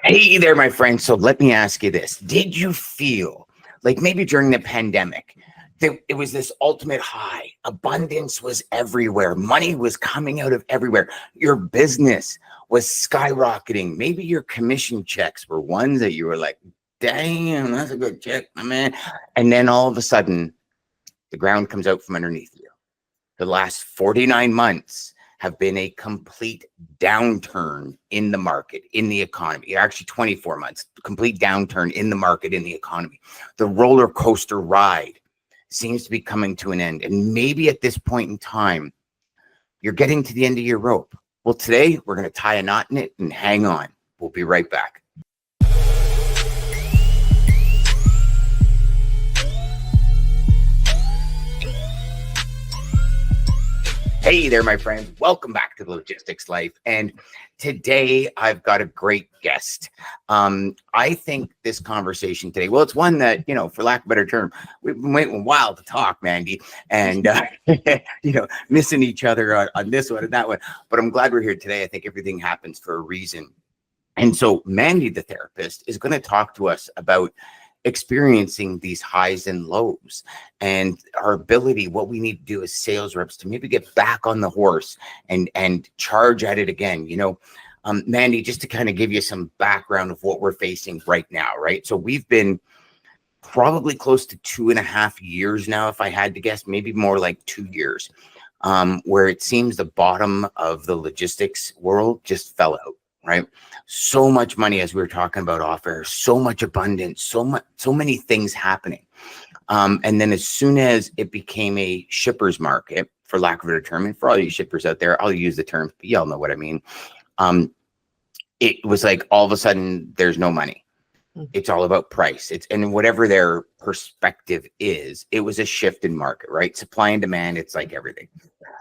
Hey there, my friend. So let me ask you this. Did you feel like maybe during the pandemic, that it was this ultimate high? Abundance was everywhere. Money was coming out of everywhere. Your business was skyrocketing. Maybe your commission checks were ones that you were like, damn, that's a good check, my man. And then all of a sudden, the ground comes out from underneath you. The last 49 months have been a complete downturn in the market, in the economy. Actually, 24 months, complete downturn in the market, in the economy. The roller coaster ride seems to be coming to an end. And maybe at this point in time, you're getting to the end of your rope. Well, today we're going to tie a knot in it and hang on. We'll be right back. Hey there, my friends. Welcome back to the Logistics Life. And today I've got a great guest. I think this conversation today, well, it's one that, for lack of a better term, we've been waiting a while to talk, Mandy, and, missing each other on this one and that one. But I'm glad we're here today. I think everything happens for a reason. And so Mandy, the therapist, is going to talk to us about experiencing these highs and lows and our ability, what we need to do as sales reps to maybe get back on the horse and charge at it again. Mandy, just to kind of give you some background of what we're facing right now, right? So we've been probably close to 2.5 years now, if I had to guess, maybe more like 2 years, where it seems the bottom of the logistics world just fell out. Right. So much money, as we were talking about off air, so much abundance, so many things happening. And then as soon as it became a shipper's market, for lack of a better term, and for all you shippers out there, I'll use the term, but y'all know what I mean. It was like all of a sudden there's no money. It's all about price. And whatever their perspective is, it was a shift in market, right? Supply and demand. It's like everything.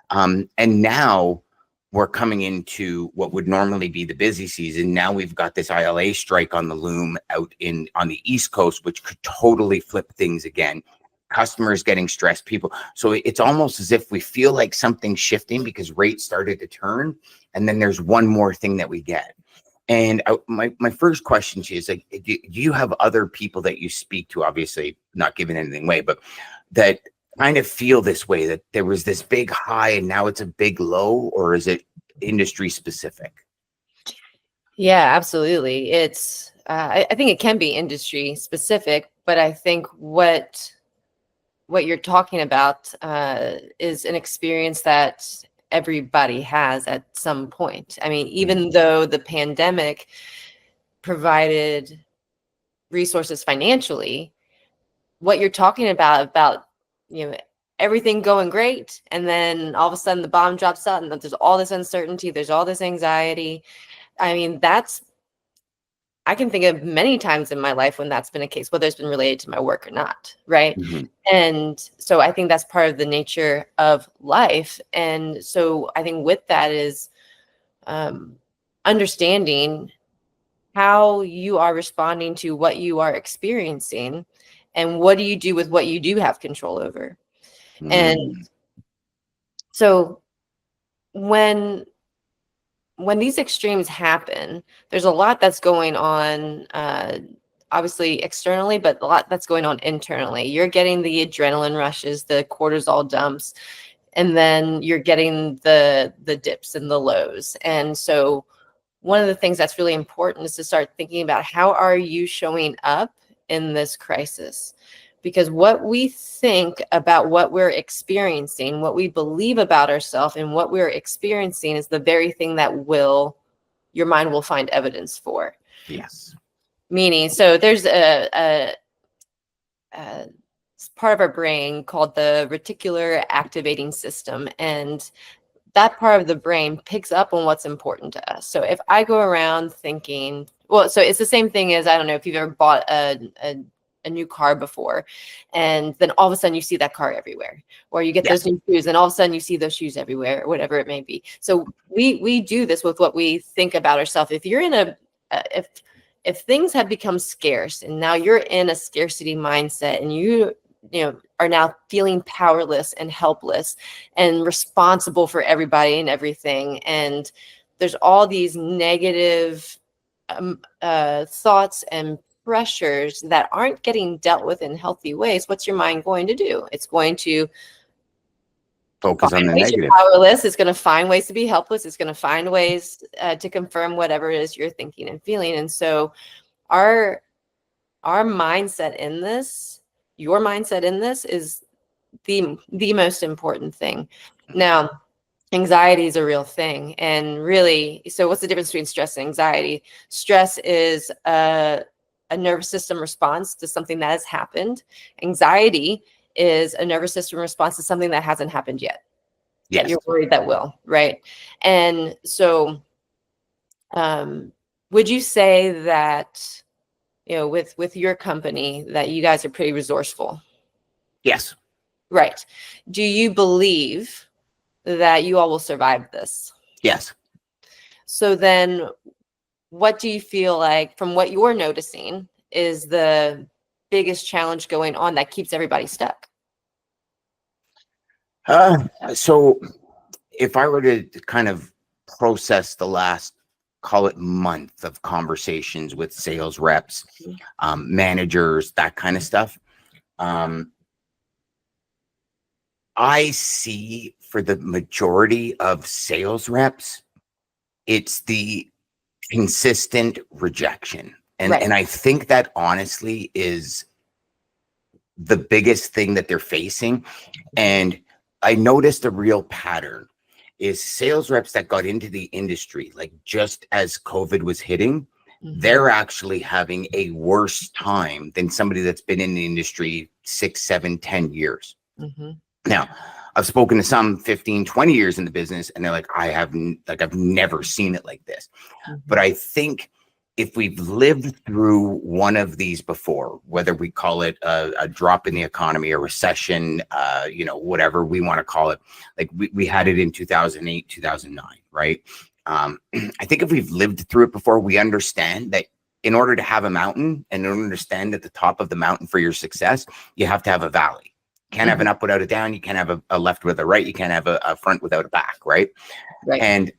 And now we're coming into what would normally be the busy season. Now we've got this ILA strike on the loom out on the East Coast, which could totally flip things again. Customers getting stressed, people. So it's almost as if we feel like something's shifting because rates started to turn. And then there's one more thing that we get. And my first question to you is, like, do you have other people that you speak to, obviously not giving anything away, but that kind of feel this way, that there was this big high and now it's a big low, or is it industry specific? Yeah, absolutely. It's I think it can be industry specific, but I think what you're talking about is an experience that everybody has at some point. I mean, even though the pandemic provided resources financially, what you're talking about everything going great, and then all of a sudden the bomb drops out and there's all this uncertainty, there's all this anxiety. I mean, I can think of many times in my life when that's been a case, whether it's been related to my work or not, right? Mm-hmm. And so I think that's part of the nature of life. And so I think with that is understanding how you are responding to what you are experiencing, and what do you do with what you do have control over. Mm-hmm. And so when these extremes happen, there's a lot that's going on, obviously externally, but a lot that's going on internally. You're getting the adrenaline rushes, the cortisol dumps, and then you're getting the dips and the lows. And so one of the things that's really important is to start thinking about, how are you showing up in this crisis? Because what we think about what we're experiencing, what we believe about ourselves and what we're experiencing, is the very thing that your mind will find evidence for. Yes. Meaning, so there's a part of our brain called the reticular activating system, and that part of the brain picks up on what's important to us. So if I go around thinking, so it's the same thing as, I don't know if you've ever bought a new car before, and then all of a sudden you see that car everywhere, or you get those new shoes and all of a sudden you see those shoes everywhere, or whatever it may be. So we do this with what we think about ourselves. If you're in if things have become scarce and now you're in a scarcity mindset, and you are now feeling powerless and helpless and responsible for everybody and everything, and there's all these negative thoughts and pressures that aren't getting dealt with in healthy ways, what's your mind going to do? It's going to Focus on find the ways you're negative. powerless. It's going to find ways to be helpless. It's going to find ways to confirm whatever it is you're thinking and feeling. And so our mindset in this, your mindset in this, is the most important thing. Now, anxiety is a real thing. And really, so what's the difference between stress and anxiety? Stress is a nervous system response to something that has happened. Anxiety is a nervous system response to something that hasn't happened yet, that Yes. you're worried that will, right? And so would you say that, with your company, that you guys are pretty resourceful? Yes. Right. Do you believe that you all will survive this? Yes. So then what do you feel like, from what you're noticing, is the biggest challenge going on that keeps everybody stuck? So if I were to kind of process the last, call it, month of conversations with sales reps, managers, that kind of stuff, I see for the majority of sales reps, it's the consistent rejection. And, Right. and I think that honestly is the biggest thing that they're facing. And I noticed a real pattern is sales reps that got into the industry, like just as COVID was hitting, they're actually having a worse time than somebody that's been in the industry 6, 7, 10 years. Now, I've spoken to some 15, 20 years in the business, and they're like, I've never seen it like this. But I think if we've lived through one of these before, whether we call it a drop in the economy, a recession, whatever we want to call it, like we had it in 2008, 2009, right? I think if we've lived through it before, we understand that in order to have a mountain and in order to stand at the top of the mountain for your success, you have to have a valley. You can't have an up without a down. You can't have a left without a right. You can't have a front without a back, right? Right. And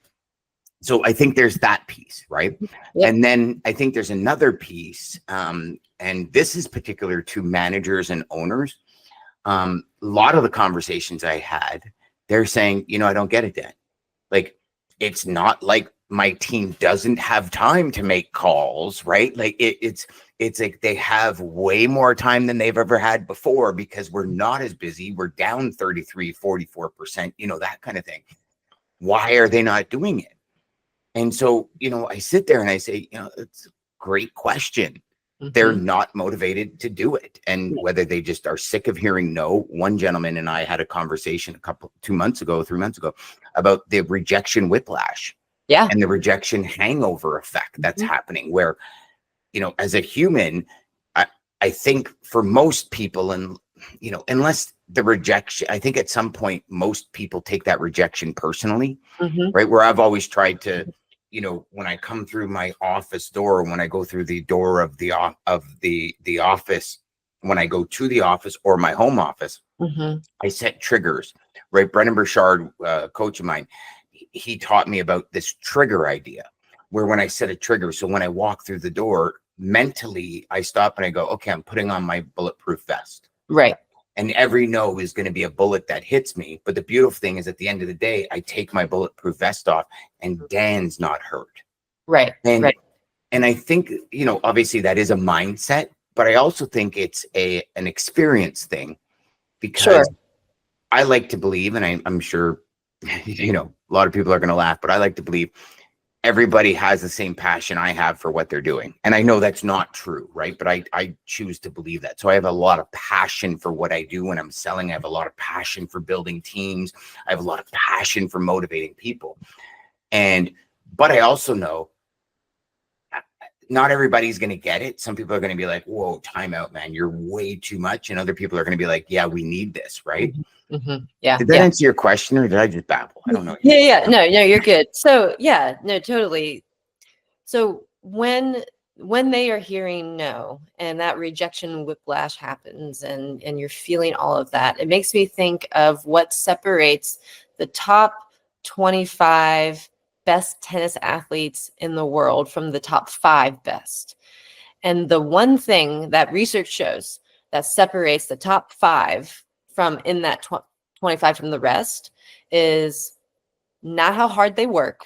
so I think there's that piece, right? Yep. And then I think there's another piece, and this is particular to managers and owners. A lot of the conversations I had, they're saying, I don't get it, Dan. Like, it's not like my team doesn't have time to make calls, right? Like it's like they have way more time than they've ever had before because we're not as busy. We're down 33, 44%, that kind of thing. Why are they not doing it? And so, I sit there and I say, it's a great question. They're not motivated to do it. And whether they just are sick of hearing no. One gentleman and I had a conversation 3 months ago, about the rejection whiplash. Yeah. And the rejection hangover effect that's happening where, as a human, I think for most people, and, unless the rejection, I think at some point, most people take that rejection personally, right? Where I've always tried to, when I come through my office door, when I go through the door of the office, when I go to the office or my home office, I set triggers, right? Brendan Burchard, coach of mine, he taught me about this trigger idea where when I set a trigger, so when I walk through the door, mentally, I stop and I go, okay, I'm putting on my bulletproof vest. Right. And every no is going to be a bullet that hits me. But the beautiful thing is at the end of the day, I take my bulletproof vest off and Dan's not hurt. Right. And, right. and I think, obviously that is a mindset, but I also think it's an experience thing because I like to believe, and I'm sure, a lot of people are going to laugh, but I like to believe everybody has the same passion I have for what they're doing. And I know that's not true, right? But I choose to believe that. So I have a lot of passion for what I do when I'm selling. I have a lot of passion for building teams. I have a lot of passion for motivating people. But I also know not everybody's going to get it. Some people are going to be like, whoa, time out, man. You're way too much. And other people are going to be like, yeah, we need this, right? Yeah. Did that answer your question or did I just babble? I don't know. Yeah. No, you're good. So yeah, no, totally. So when they are hearing no and that rejection whiplash happens and you're feeling all of that, it makes me think of what separates the top 25 best tennis athletes in the world from the top 5 best. And the one thing that research shows that separates the top 5 from in that 25 from the rest is not how hard they work,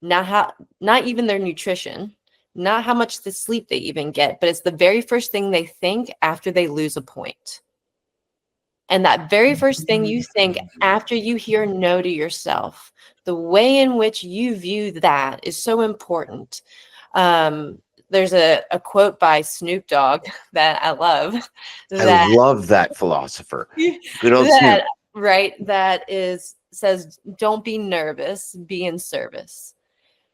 not even their nutrition, not how much the sleep they even get, but it's the very first thing they think after they lose a point. And that very first thing you think after you hear no to yourself, the way in which you view that is so important. There's a quote by Snoop Dogg that I love. I love that philosopher. Good old Snoop. Right. That says, don't be nervous, be in service.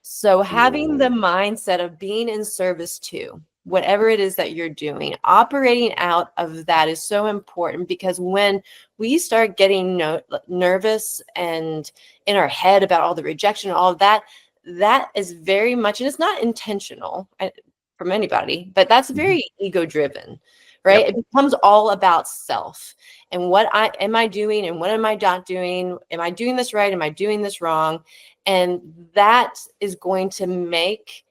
So having the mindset of being in service to whatever it is that you're doing, operating out of that is so important, because when we start getting nervous and in our head about all the rejection, all of that, that is very much, and it's not intentional from anybody, but that's very ego driven, right? Yep. It becomes all about self and what am I doing and what am I not doing? Am I doing this right? Am I doing this wrong? And that is going to make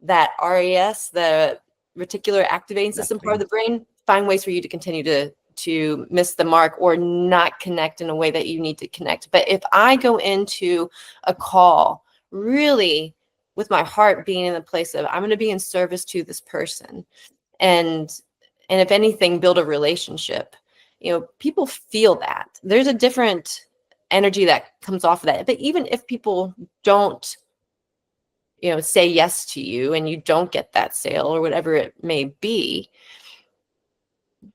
that RAS, the reticular activating system part of the brain, find ways for you to continue to miss the mark or not connect in a way that you need to connect. But if I go into a call really with my heart being in the place of I'm going to be in service to this person, and if anything, build a relationship, people feel that. There's a different energy that comes off of that. But even if people don't say yes to you and you don't get that sale or whatever it may be,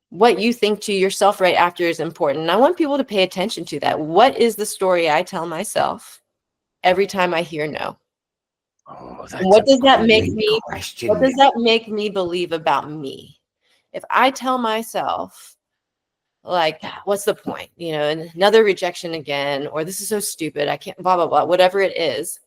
what you think to yourself right after is important. And I want people to pay attention to that. What is the story I tell myself every time I hear no? Oh, that's what does that make me? question. What does that make me believe about me? If I tell myself, like, what's the point? Another rejection again, or this is so stupid, I can't, blah, blah, blah, whatever it is.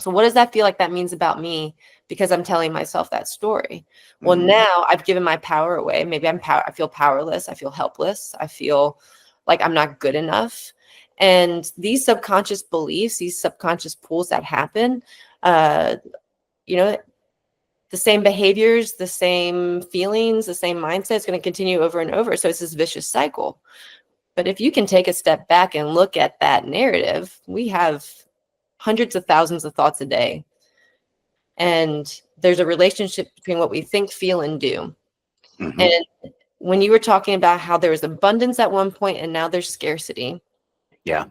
So what does that feel like that means about me? Because I'm telling myself that story. Well, now I've given my power away. Maybe I feel powerless. I feel helpless. I feel like I'm not good enough. And these subconscious beliefs, these subconscious pulls that happen, the same behaviors, the same feelings, the same mindset is going to continue over and over. So it's this vicious cycle. But if you can take a step back and look at that narrative, we have hundreds of thousands of thoughts a day. And there's a relationship between what we think, feel, and do. And when you were talking about how there was abundance at one point and now there's scarcity. Yeah.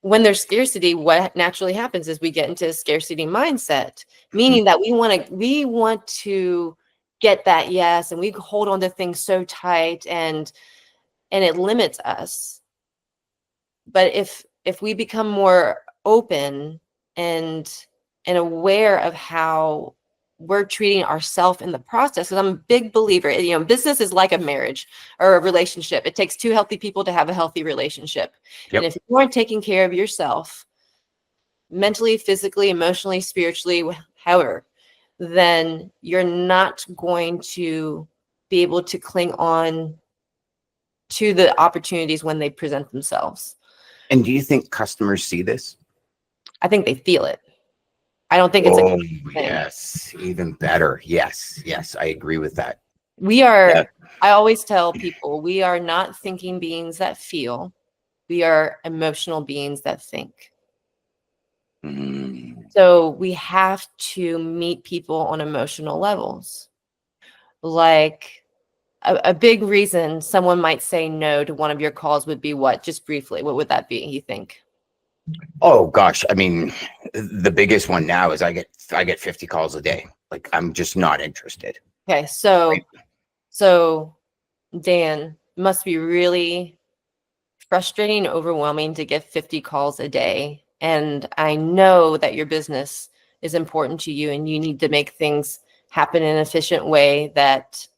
When there's scarcity, what naturally happens is we get into a scarcity mindset, meaning that we want to get that yes, and we hold on to things so tight, and it limits us. But if we become more open and aware of how we're treating ourselves in the process, because I'm a big believer, business is like a marriage or a relationship. It takes 2 healthy people to have a healthy relationship. Yep. And if you aren't taking care of yourself mentally, physically, emotionally, spiritually, however, then you're not going to be able to cling on to the opportunities when they present themselves. And do you think customers see this? I think they feel it. I don't think it's a thing. Yes, even better. Yes, I agree with that. We are, yeah. I always tell people, we are not thinking beings that feel. We are emotional beings that think. So we have to meet people on emotional levels. Like a big reason someone might say no to one of your calls would be what? Just briefly, what would that be, you think? Oh gosh, I mean, the biggest one now is I get 50 calls a day. Like, I'm just not interested. Okay, so Dan, must be really frustrating, overwhelming to get 50 calls a day. And I know that your business is important to you and you need to make things happen in an efficient way that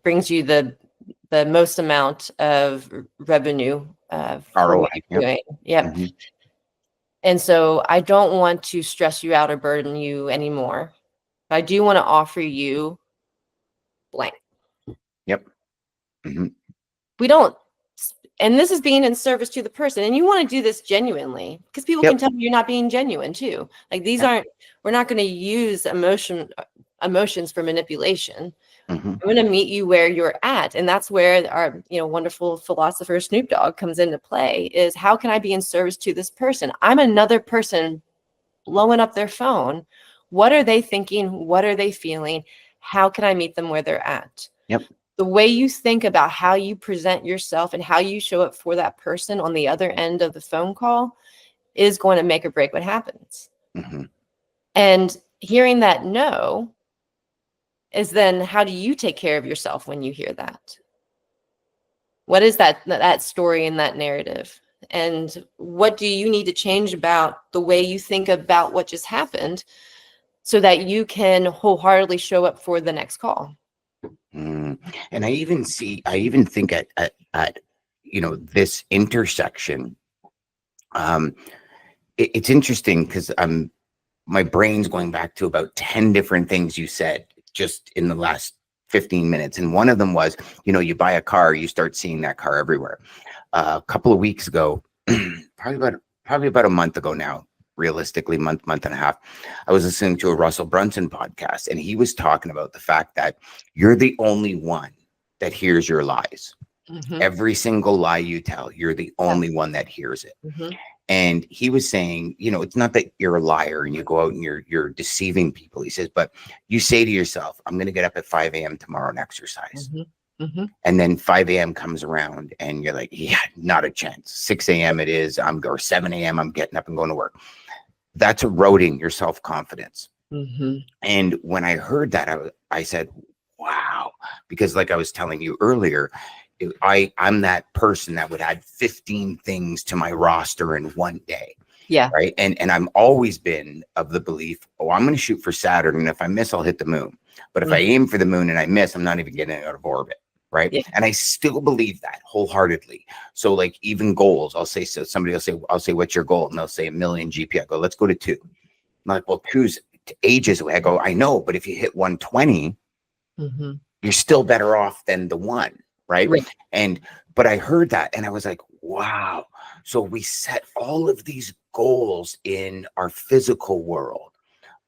brings you the most amount of revenue for what you're doing. Yep. And so I don't want to stress you out or burden you anymore. But I do want to offer you blank. Yep. We don't, And this is being in service to the person. And you want to do this genuinely, because people can tell you're not being genuine too. Like these aren't, we're not going to use emotions for manipulation. I'm going to meet you where you're at. And that's where our, wonderful philosopher Snoop Dogg comes into play, is how can I be in service to this person? I'm another person blowing up their phone. What are they thinking? What are they feeling? How can I meet them where they're at? Yep. The way you think about how you present yourself and how you show up for that person on the other end of the phone call is going to make or break what happens. And hearing that no is then, how do you take care of yourself when you hear that? What is that story and that narrative? And what do you need to change about the way you think about what just happened so that you can wholeheartedly show up for the next call? And I even think at this intersection, it's interesting because my brain's going back to about 10 different things you said just in the last 15 minutes. And one of them was, you buy a car, you start seeing that car everywhere. A couple of weeks ago, probably about a month ago now, realistically, month and a half, I was listening to a Russell Brunson podcast, and he was talking about the fact that you're the only one that hears your lies. Every single lie you tell, you're the only one that hears it. And he was saying, it's not that you're a liar and you go out and you're deceiving people. He says, but you say to yourself, I'm going to get up at 5 a.m. tomorrow and exercise. And then 5 a.m. comes around and you're like, yeah, not a chance. 6 a.m. it is, or 7 a.m. I'm getting up and going to work. That's eroding your self-confidence. And when I heard that, I said, wow, because like I was telling you earlier, I'm that person that would add 15 things to my roster in one day. Yeah. Right. And I've always been of the belief, I'm going to shoot for Saturn. And if I miss, I'll hit the moon. But if I aim for the moon and I miss, I'm not even getting out of orbit. Right. Yeah. And I still believe that wholeheartedly. So like even goals, I'll say, so somebody will say, what's your goal? And they'll say 1 million GP. I go, let's go to 2. I'm like, well, 2's ages away. I go, I know, but if you hit 120, you're still better off than the 1. Right. But I heard that and I was like, wow. So we set all of these goals in our physical world,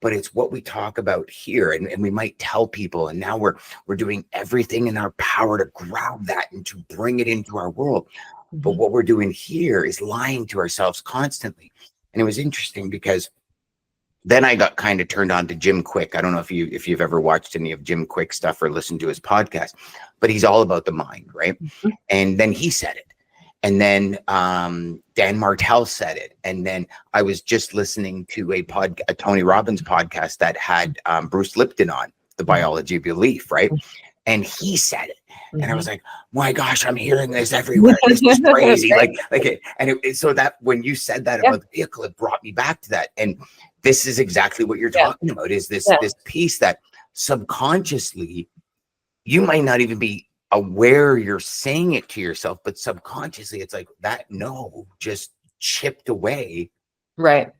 but it's what we talk about here. And we might tell people, and now we're doing everything in our power to grab that and to bring it into our world. But what we're doing here is lying to ourselves constantly. And it was interesting because then I got kind of turned on to Jim Quick. I don't know if you've ever watched any of Jim Quick's stuff or listened to his podcast, but he's all about the mind, right? And then he said it. And then Dan Martell said it. And then I was just listening to a Tony Robbins podcast that had Bruce Lipton on, The Biology of Belief, right? And he said it. And I was like, my gosh, I'm hearing this everywhere. This is crazy. So that when you said that about the vehicle, it brought me back to that. And this is exactly what you're talking about, is this piece that subconsciously you might not even be aware you're saying it to yourself, but subconsciously it's like that no just chipped away at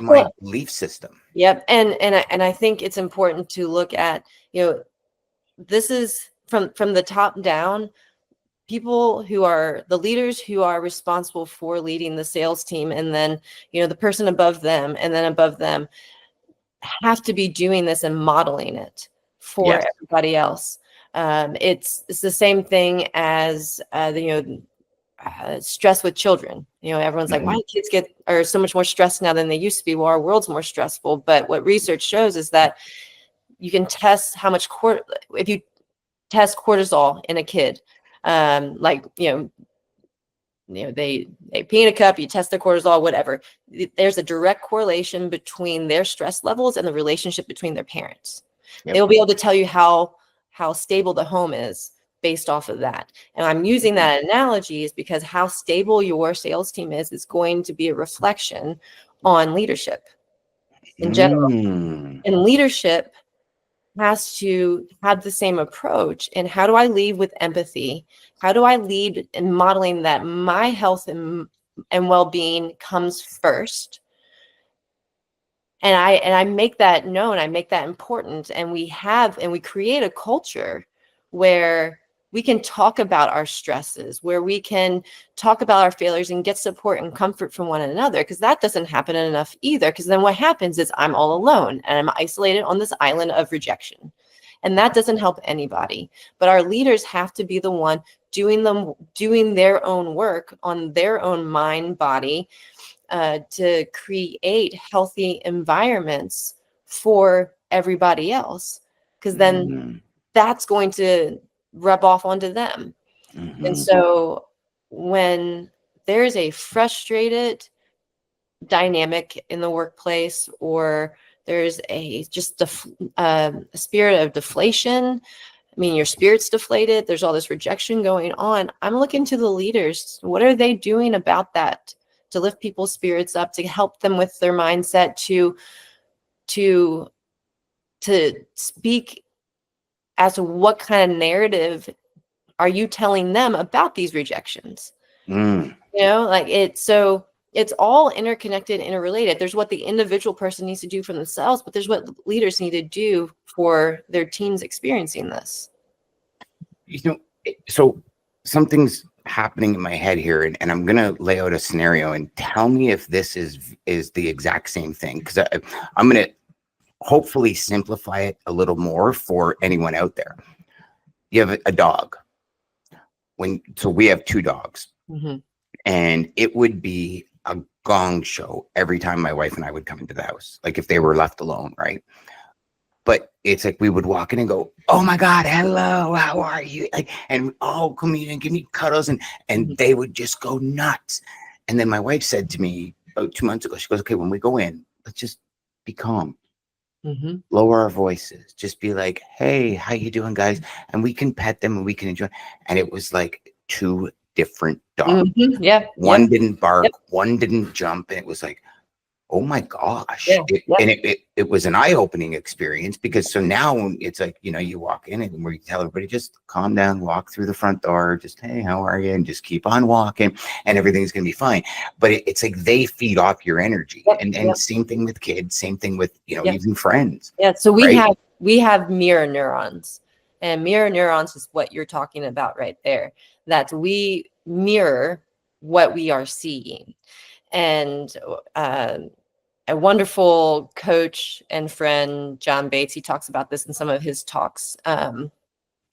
my belief system. Yep. And I think it's important to look at, this is from the top down. People who are the leaders who are responsible for leading the sales team, and then the person above them and then above them, have to be doing this and modeling it for everybody else. It's the same thing as stress with children. Everyone's like, why do kids are so much more stressed now than they used to be? Well, our world's more stressful. But what research shows is that you can test how much if you test cortisol in a kid, they pee in a cup, you test their cortisol, whatever. There's a direct correlation between their stress levels and the relationship between their parents. They'll be able to tell you how stable the home is based off of that. And I'm using that analogy is because how stable your sales team is going to be a reflection on leadership in general. And leadership has to have the same approach. And how do I lead with empathy? How do I lead in modeling that my health and well-being comes first? And I make that known, I make that important. And we create a culture where we can talk about our stresses, where we can talk about our failures and get support and comfort from one another, because that doesn't happen enough either. Because then what happens is I'm all alone and I'm isolated on this island of rejection. And that doesn't help anybody. But our leaders have to be the one doing their own work on their own mind, body, to create healthy environments for everybody else. Because then that's going to rub off onto them. And so when there's a frustrated dynamic in the workplace, or there's a spirit of deflation, I mean, your spirit's deflated, there's all this rejection going on, I'm looking to the leaders. What are they doing about that to lift people's spirits up, to help them with their mindset, to speak as to what kind of narrative are you telling them about these rejections? You know, like it's all interconnected, interrelated. There's what the individual person needs to do for themselves, but there's what leaders need to do for their teams experiencing this. You know, so something's happening in my head here, and I'm going to lay out a scenario and tell me if this is the exact same thing, because I'm going to hopefully simplify it a little more for anyone out there. You have a dog. So we have 2 dogs, and it would be a gong show every time my wife and I would come into the house, like if they were left alone, right? But it's like we would walk in and go, "Oh my God, hello, how are you?" Like, and come in and give me cuddles, and they would just go nuts. And then my wife said to me about 2 months ago, she goes, "Okay, when we go in, let's just be calm, lower our voices, just be like, 'Hey, how you doing, guys?' And we can pet them and we can enjoy." And it was like 2 different dogs. One didn't bark, one didn't jump, and it was like, oh my gosh. And it was an eye-opening experience, because so now it's like, you know, you walk in and we tell everybody, just calm down, walk through the front door, just, "Hey, how are you?" And just keep on walking and everything's going to be fine. But it's like they feed off your energy. And same thing with kids, same thing with, you know, even friends. So we have mirror neurons, and mirror neurons is what you're talking about right there, that we mirror what we are seeing. And a wonderful coach and friend, John Bates, he talks about this in some of his talks.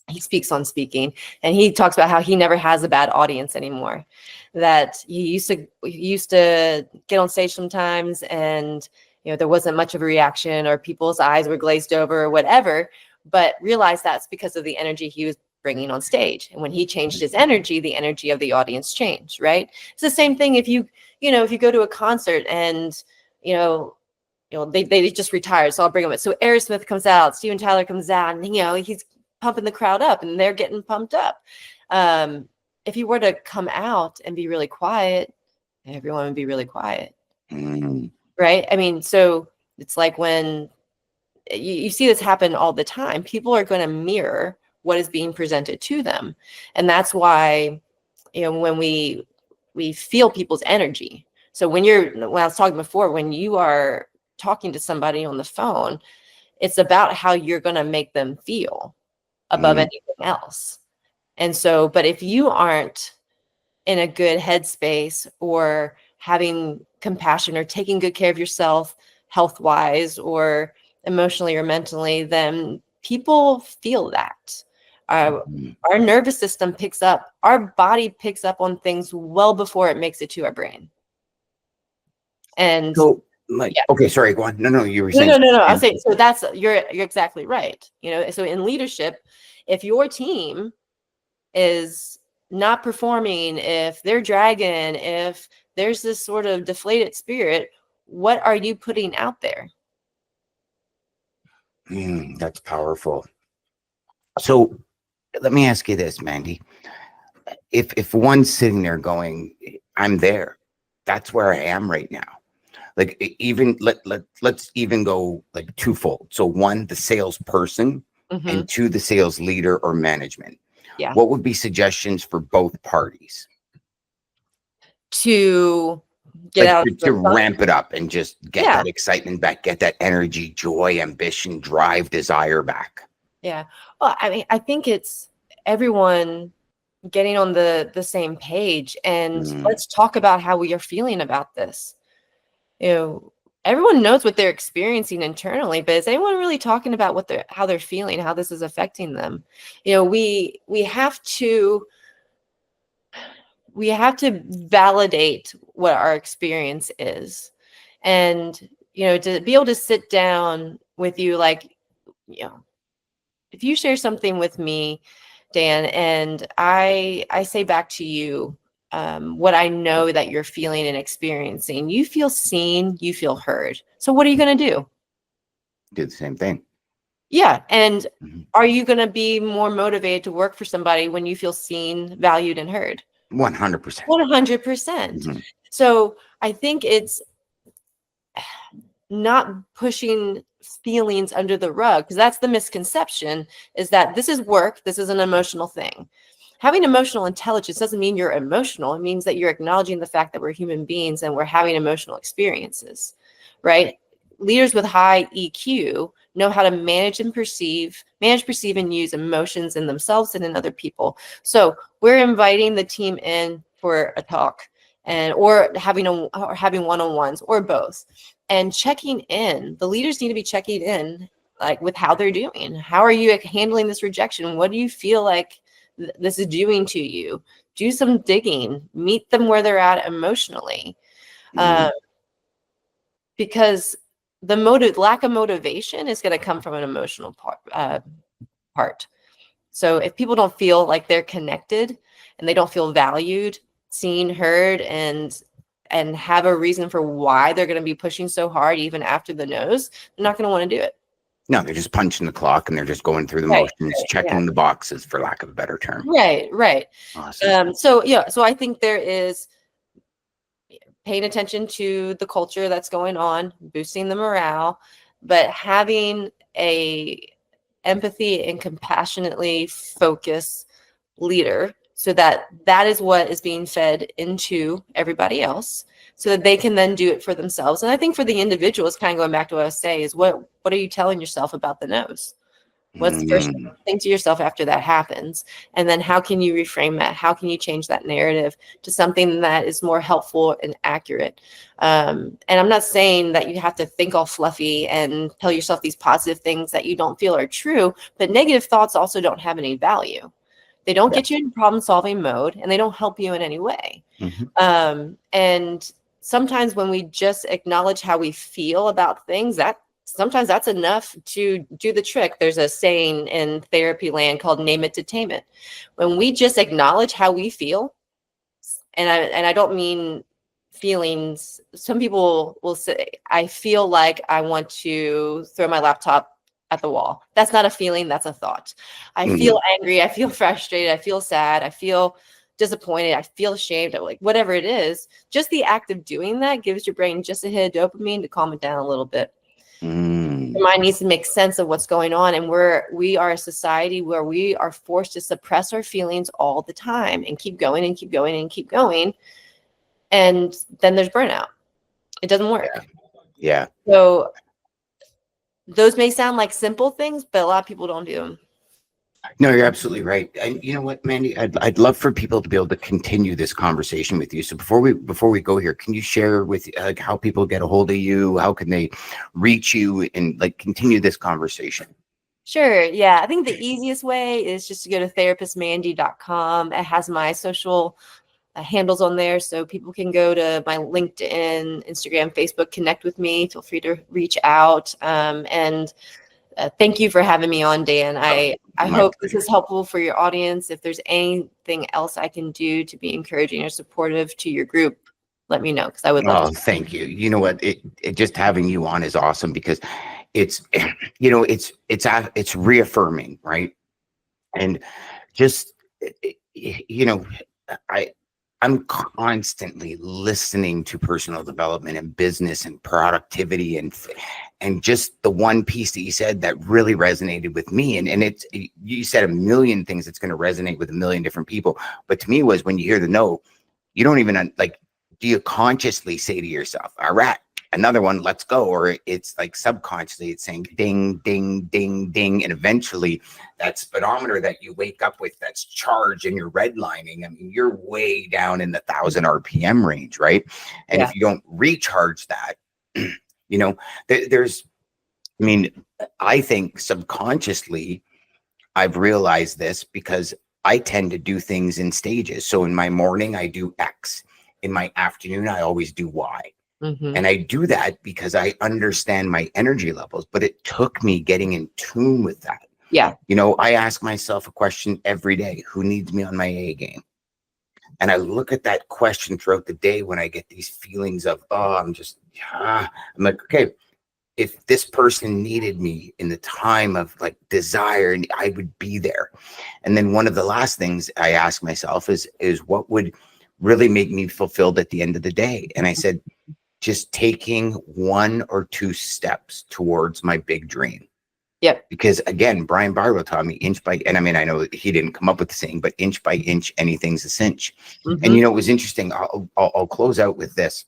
He speaks on speaking, and he talks about how he never has a bad audience anymore. That he used to get on stage sometimes, and you know, there wasn't much of a reaction, or people's eyes were glazed over or whatever, but realized that's because of the energy he was bringing on stage. And when he changed his energy, the energy of the audience changed, right? It's the same thing if you go to a concert and, they just retired, so I'll bring them up. So Aerosmith comes out, Steven Tyler comes out, and, he's pumping the crowd up and they're getting pumped up. If you were to come out and be really quiet, everyone would be really quiet. Right? I mean, so it's like when you see this happen all the time, people are going to mirror what is being presented to them. And that's why, when we feel people's energy. So when I was talking before, when you are talking to somebody on the phone, it's about how you're going to make them feel above anything else. And so, but if you aren't in a good headspace or having compassion or taking good care of yourself health-wise or emotionally or mentally, then people feel that. Our nervous system picks up, our body picks up on things well before it makes it to our brain. And so, okay, sorry, go on. No, you were saying. No. I'll say, so you're exactly right. So in leadership, if your team is not performing, if they're dragging, if there's this sort of deflated spirit, what are you putting out there? That's powerful. So let me ask you this, Mandy. If one's sitting there going, "I'm there, that's where I am right now." Like, even let's even go like twofold. So one, the salesperson, and 2, the sales leader or management. Yeah. What would be suggestions for both parties to get out to ramp it up and just get that excitement back, get that energy, joy, ambition, drive, desire back? Yeah. Well, I mean, I think it's everyone getting on the same page, and let's talk about how we are feeling about this. Everyone knows what they're experiencing internally, but is anyone really talking about how they're feeling, how this is affecting them? We have to validate what our experience is, and to be able to sit down with you, like, if you share something with me, Dan, and I say back to you what I know that you're feeling and experiencing, you feel seen, you feel heard. So what are you going to do? Do the same thing. Yeah. And are you going to be more motivated to work for somebody when you feel seen, valued, and heard? 100%. 100%. So I think it's not pushing feelings under the rug, because that's the misconception, is that this is work, this is an emotional thing. Having emotional intelligence doesn't mean you're emotional. It means that you're acknowledging the fact that we're human beings and we're having emotional experiences, right? Leaders with high EQ know how to manage, perceive, and use emotions in themselves and in other people. So we're inviting the team in for a talk, or having one-on-ones, or both, and checking in. The leaders need to be checking in, like, with how they're doing. How are you handling this rejection? What do you feel like this is doing to you? Do some digging, meet them where they're at emotionally. Because the lack of motivation is going to come from an emotional part. So if people don't feel like they're connected, and they don't feel valued, seen, heard, and have a reason for why they're going to be pushing so hard even after the no's, they're not going to want to do it. No, they're just punching the clock, and they're just going through the motions, checking the boxes, for lack of a better term. Right. Awesome. So I think there is paying attention to the culture that's going on, boosting the morale, but having a empathy and compassionately focused leader, so that is what is being fed into everybody else, so that they can then do it for themselves. And I think for the individuals, kind of going back to what I was saying, is what are you telling yourself about the no's? What's the first thing to yourself after that happens? And then how can you reframe that? How can you change that narrative to something that is more helpful and accurate? And I'm not saying that you have to think all fluffy and tell yourself these positive things that you don't feel are true, but negative thoughts also don't have any value. They don't get you in problem-solving mode, and they don't help you in any way. And sometimes when we just acknowledge how we feel about things, sometimes that's enough to do the trick. There's a saying in therapy land called "name it to tame it." When we just acknowledge how we feel, and I don't mean feelings. Some people will say, "I feel like I want to throw my laptop at the wall." That's not a feeling, that's a thought. I feel angry, I feel frustrated, I feel sad, I feel disappointed, I feel ashamed, like whatever it is. Just the act of doing that gives your brain just a hit of dopamine to calm it down a little bit. Your mind needs to make sense of what's going on, and we are a society where we are forced to suppress our feelings all the time and keep going and keep going and keep going, and then there's burnout. It doesn't work. Yeah. So those may sound like simple things, but a lot of people don't do them. No, you're absolutely right. And you know what, Mandy, I'd love for people to be able to continue this conversation with you. So before we go here, can you share with how people get a hold of you? How can they reach you and continue this conversation? Sure. Yeah. I think the easiest way is just to go to therapistmandy.com. It has my social handles on there, so people can go to my LinkedIn, Instagram, Facebook, connect with me. Feel free to reach out. And thank you for having me on, Dan. I hope this is helpful for your audience. If there's anything else I can do to be encouraging or supportive to your group, let me know, because I would love to. Thank you. You know what? It just having you on is awesome, because it's reaffirming, right? And just I'm constantly listening to personal development and business and productivity, and just the one piece that you said that really resonated with me. And you said a million things that's going to resonate with a million different people. But to me was, when you hear the no, you don't even do you consciously say to yourself, all right, another one, let's go. Or it's like subconsciously, it's saying ding, ding, ding, ding. And eventually that speedometer that you wake up with that's charged and you're redlining, I mean, you're way down in the 1,000 RPM range, right? And Yeah. if you don't recharge that, you know, there's, I mean, I think subconsciously I've realized this because I tend to do things in stages. So in my morning, I do X. In my afternoon, I always do Y. Mm-hmm. And I do that because I understand my energy levels, but it took me getting in tune with that. Yeah. You know, I ask myself a question every day: who needs me on my A game? And I look at that question throughout the day when I get these feelings of, oh, I'm just, I'm like, okay, if this person needed me in the time of like desire, I would be there. And then one of the last things I ask myself is what would really make me fulfilled at the end of the day? And I said, just taking 1 or 2 steps towards my big dream. Yep. Because again, Brian Barlow taught me inch by, and I mean, I know he didn't come up with the saying, but inch by inch, anything's a cinch. Mm-hmm. And you know, it was interesting. I'll close out with this.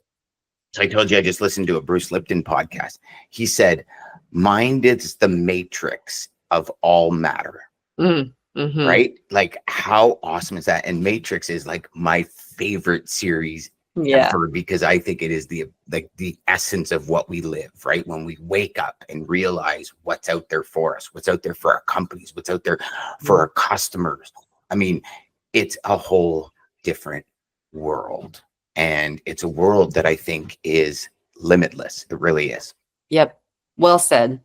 So I told you I just listened to a Bruce Lipton podcast. He said, mind is the matrix of all matter. Mm-hmm. Right? Like, how awesome is that? And Matrix is like my favorite series ever, because I think it is the essence of what we live, right? When we wake up and realize what's out there for us, what's out there for our companies, what's out there for our customers. I mean, it's a whole different world. And it's a world that I think is limitless. It really is. Yep. Well said.